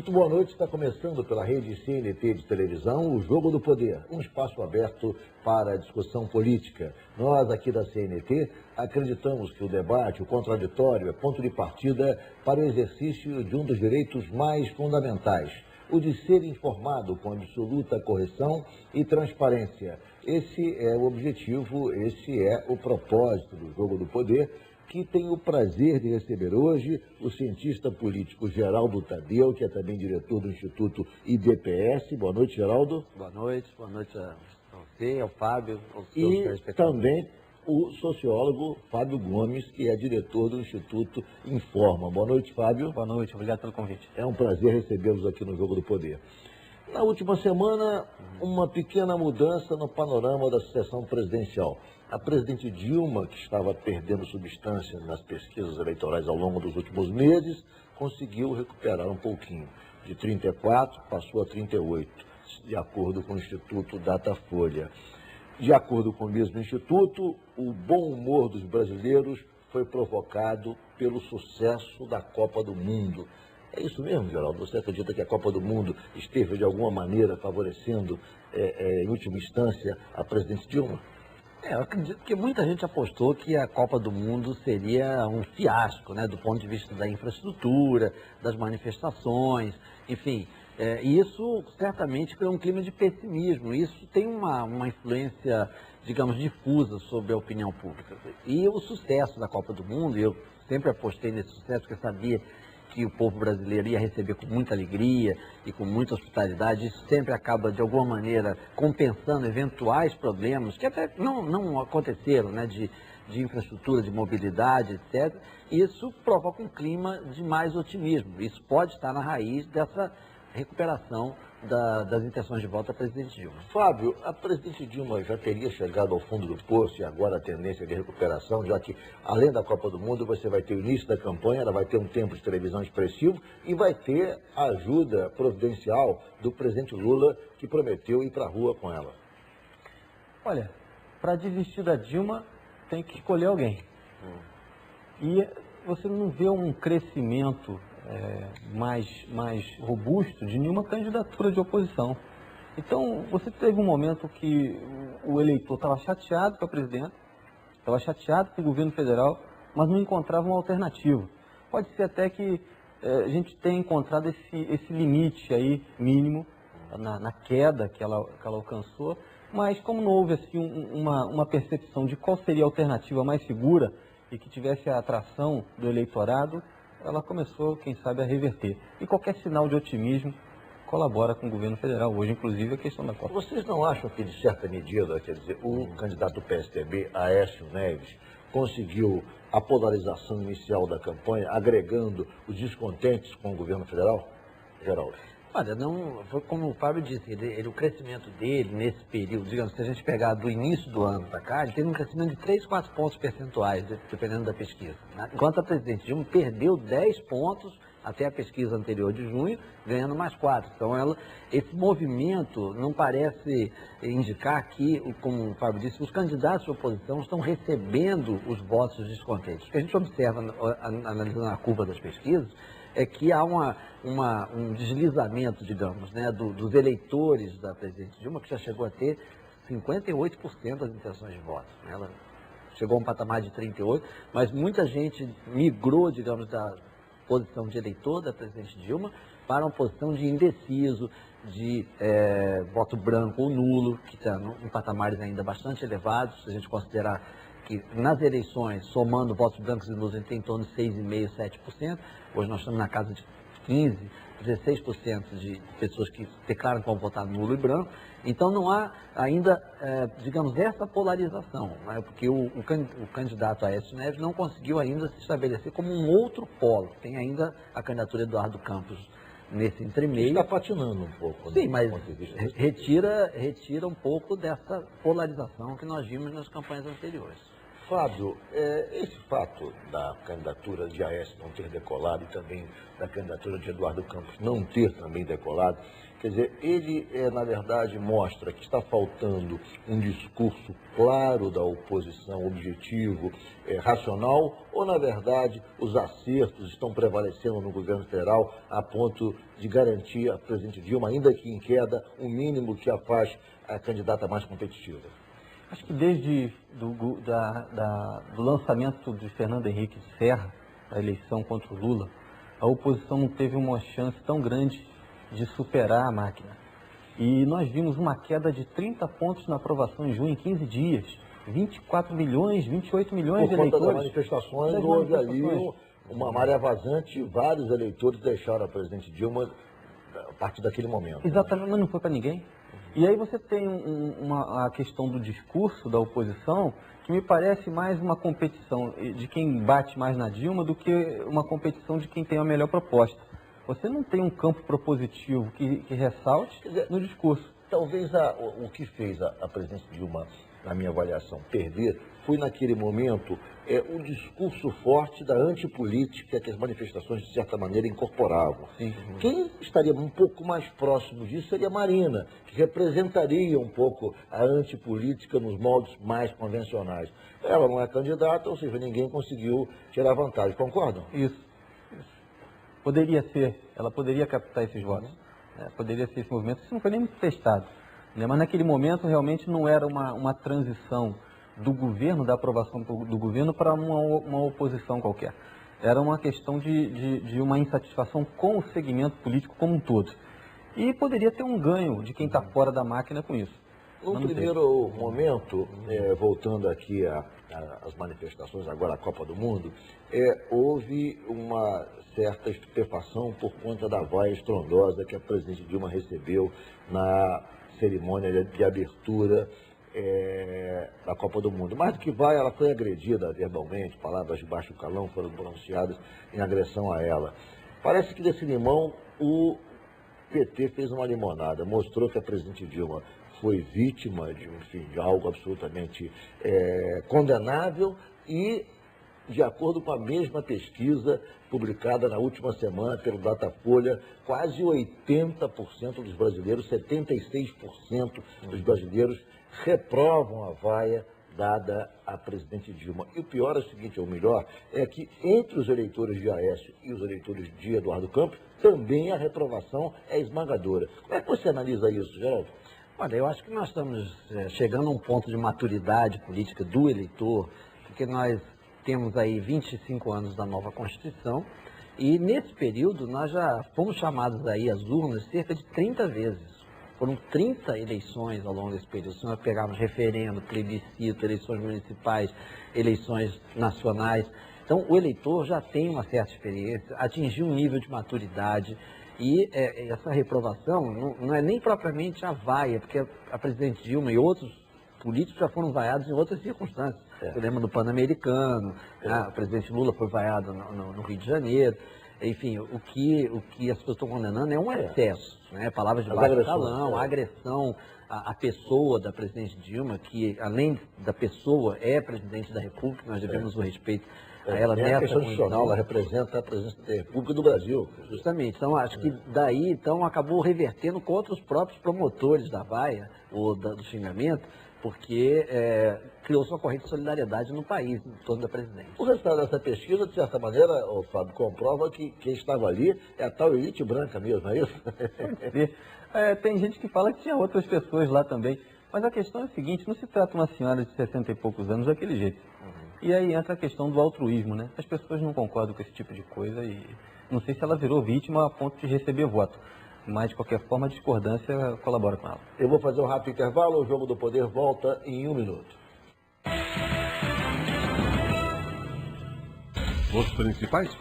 Muito boa noite, está começando pela rede CNT de televisão, o Jogo do Poder, um espaço aberto para a discussão política. Nós aqui da CNT acreditamos que o debate, o contraditório, é ponto de partida para o exercício de um dos direitos mais fundamentais, o de ser informado com absoluta correção e transparência. Esse é o objetivo, esse é o propósito do Jogo do Poder, que tenho o prazer de receber hoje o cientista político Geraldo Tadeu, que é também diretor do Instituto IDPS. Boa noite, Geraldo. Boa noite a você, ao Fábio, aos seus E telespectadores. também o sociólogo Fábio Gomes, que é diretor do Instituto Informa. Boa noite, Fábio. Boa noite, obrigado pelo convite. É um prazer recebê-los aqui no Jogo do Poder. Na última semana, uma pequena mudança no panorama da sucessão presidencial. A presidente Dilma, que estava perdendo substância nas pesquisas eleitorais ao longo dos últimos meses, conseguiu recuperar um pouquinho. De 34 passou a 38, de acordo com o Instituto Datafolha. De acordo com o mesmo instituto, o bom humor dos brasileiros foi provocado pelo sucesso da Copa do Mundo. É isso mesmo, Geraldo? Você acredita que a Copa do Mundo esteve, de alguma maneira, favorecendo, em última instância, a presidente Dilma? Eu acredito que muita gente apostou que a Copa do Mundo seria um fiasco, né, do ponto de vista da infraestrutura, das manifestações, enfim. E isso certamente criou um clima de pessimismo. Isso tem uma influência, digamos, difusa sobre a opinião pública. E o sucesso da Copa do Mundo, eu sempre apostei nesse sucesso, porque eu sabia que o povo brasileiro ia receber com muita alegria e com muita hospitalidade. Isso sempre acaba, de alguma maneira, compensando eventuais problemas que até não aconteceram, né, de infraestrutura, de mobilidade, etc. Isso provoca um clima de mais otimismo. Isso pode estar na raiz dessa recuperação das intenções de volta da presidente Dilma. Fábio, a presidente Dilma já teria chegado ao fundo do poço e agora a tendência de recuperação, já que, além da Copa do Mundo, você vai ter o início da campanha, ela vai ter um tempo de televisão expressivo e vai ter a ajuda providencial do presidente Lula, que prometeu ir para a rua com ela. Olha, para desistir da Dilma, tem que escolher alguém. E você não vê um crescimento mais robusto de nenhuma candidatura de oposição. Então, você teve um momento que o eleitor estava chateado com a presidenta, estava chateado com o governo federal, mas não encontrava uma alternativa. Pode ser até que a gente tenha encontrado esse limite aí mínimo na queda que ela alcançou, mas como não houve assim, uma percepção de qual seria a alternativa mais segura e que tivesse a atração do eleitorado, ela começou, quem sabe, a reverter. E qualquer sinal de otimismo colabora com o governo federal. Hoje, inclusive, a questão da Copa. Vocês não acham que, de certa medida, quer dizer, o candidato do PSDB, Aécio Neves, conseguiu a polarização inicial da campanha, agregando os descontentes com o governo federal? Geraldo. Olha, não, foi como o Fábio disse, o crescimento dele nesse período, digamos, se a gente pegar do início do ano para cá, ele teve um crescimento de 3, 4 pontos percentuais, dependendo da pesquisa. Né? Enquanto a presidente Dilma perdeu 10 pontos até a pesquisa anterior de junho, ganhando mais 4. Então, esse movimento não parece indicar que, como o Fábio disse, os candidatos de oposição estão recebendo os votos descontentes. O que a gente observa, analisando a curva das pesquisas, é que há um deslizamento, digamos, né, dos eleitores da presidente Dilma, que já chegou a ter 58% das intenções de voto. Ela chegou a um patamar de 38%, mas muita gente migrou, digamos, da posição de eleitor da presidente Dilma para uma posição de indeciso, de voto branco ou nulo, que está em patamares ainda bastante elevados, se a gente considerar que nas eleições, somando votos brancos e nulos, a gente tem em torno de 6,5%, 7%. Hoje nós estamos na casa de 15%, 16% de pessoas que declaram que vão votar nulo e branco. Então não há ainda, digamos, essa polarização, né? Porque o candidato Aécio Neves não conseguiu ainda se estabelecer como um outro polo. Tem ainda a candidatura Eduardo Campos nesse entremeio. Está patinando um pouco. Sim, mas retira um pouco dessa polarização que nós vimos nas campanhas anteriores. Fábio, esse fato da candidatura de Aécio não ter decolado e também da candidatura de Eduardo Campos não ter também decolado, quer dizer, ele, na verdade, mostra que está faltando um discurso claro da oposição, objetivo, racional, ou, na verdade, os acertos estão prevalecendo no governo federal a ponto de garantir a presidente Dilma, ainda que em queda, o mínimo que a faz a candidata mais competitiva? Acho que desde do lançamento de Fernando Henrique Serra, a eleição contra o Lula, a oposição não teve uma chance tão grande de superar a máquina. E nós vimos uma queda de 30 pontos na aprovação em junho, em 15 dias. 24 milhões, 28 milhões de eleitores. Por conta das manifestações, houve ali uma maré vazante e vários eleitores deixaram a presidente Dilma a partir daquele momento. Exatamente, mas não foi para ninguém. E aí você tem a questão do discurso da oposição, que me parece mais uma competição de quem bate mais na Dilma do que uma competição de quem tem a melhor proposta. Você não tem um campo propositivo que ressalte no discurso. Talvez o que fez a presidente Dilma, na minha avaliação, perder foi naquele momento o discurso forte da antipolítica que as manifestações, de certa maneira, incorporavam. Sim. Quem estaria um pouco mais próximo disso seria a Marina, que representaria um pouco a antipolítica nos moldes mais convencionais. Ela não é candidata, ou seja, ninguém conseguiu tirar vantagem. Concordam? Isso. Poderia ser, ela poderia captar esses votos. Poderia ser esse movimento. Isso não foi nem testado. Né? Mas naquele momento realmente não era uma transição do governo, da aprovação do governo para uma oposição qualquer. Era uma questão de uma insatisfação com o segmento político como um todo. E poderia ter um ganho de quem está fora da máquina com isso. No primeiro momento, voltando aqui às manifestações, agora a Copa do Mundo, houve uma certa estupefação por conta da vaia estrondosa que a presidente Dilma recebeu na cerimônia de abertura da Copa do Mundo. Mais do que vai, ela foi agredida verbalmente, palavras de baixo calão foram pronunciadas em agressão a ela. Parece que desse limão o PT fez uma limonada, mostrou que a presidente Dilma foi vítima de algo absolutamente condenável e, de acordo com a mesma pesquisa publicada na última semana pelo Datafolha, quase 80% dos brasileiros, 76% dos brasileiros reprovam a vaia dada à presidente Dilma. E o pior é o seguinte, ou melhor, é que entre os eleitores de Aécio e os eleitores de Eduardo Campos, também a reprovação é esmagadora. Como é que você analisa isso, Geraldo? Olha, eu acho que nós estamos chegando a um ponto de maturidade política do eleitor, porque nós temos aí 25 anos da nova Constituição e nesse período nós já fomos chamados aí às urnas cerca de 30 vezes. Foram 30 eleições ao longo desse período. Se nós pegarmos referendo, plebiscito, eleições municipais, eleições nacionais. Então, o eleitor já tem uma certa experiência, atingiu um nível de maturidade e essa reprovação não é nem propriamente a vaia, porque a presidente Dilma e outros políticos já foram vaiados em outras circunstâncias. Você lembra do Pan-Americano, o presidente Lula foi vaiado no Rio de Janeiro. Enfim, o que as pessoas estão condenando é um excesso, né? Palavras de baixo calão, agressão à pessoa da presidente Dilma, que além da pessoa é presidente da República, nós devemos o respeito a ela nessa questão institucional, ela representa a presidência da República do Brasil. Justamente, então acho que daí acabou revertendo contra os próprios promotores da vaia, ou do xingamento, porque criou-se uma corrente de solidariedade no país, em torno da presidente. O resultado dessa pesquisa, de certa maneira, o Fábio, comprova que quem estava ali é a tal elite branca mesmo, é isso? Tem gente que fala que tinha outras pessoas lá também, mas a questão é a seguinte, não se trata de uma senhora de 60 e poucos anos daquele jeito. E aí entra a questão do altruísmo, né? As pessoas não concordam com esse tipo de coisa e não sei se ela virou vítima a ponto de receber voto. Mas, de qualquer forma, a discordância colabora com ela. Eu vou fazer um rápido intervalo, o Jogo do Poder volta em 1 minuto. Os principais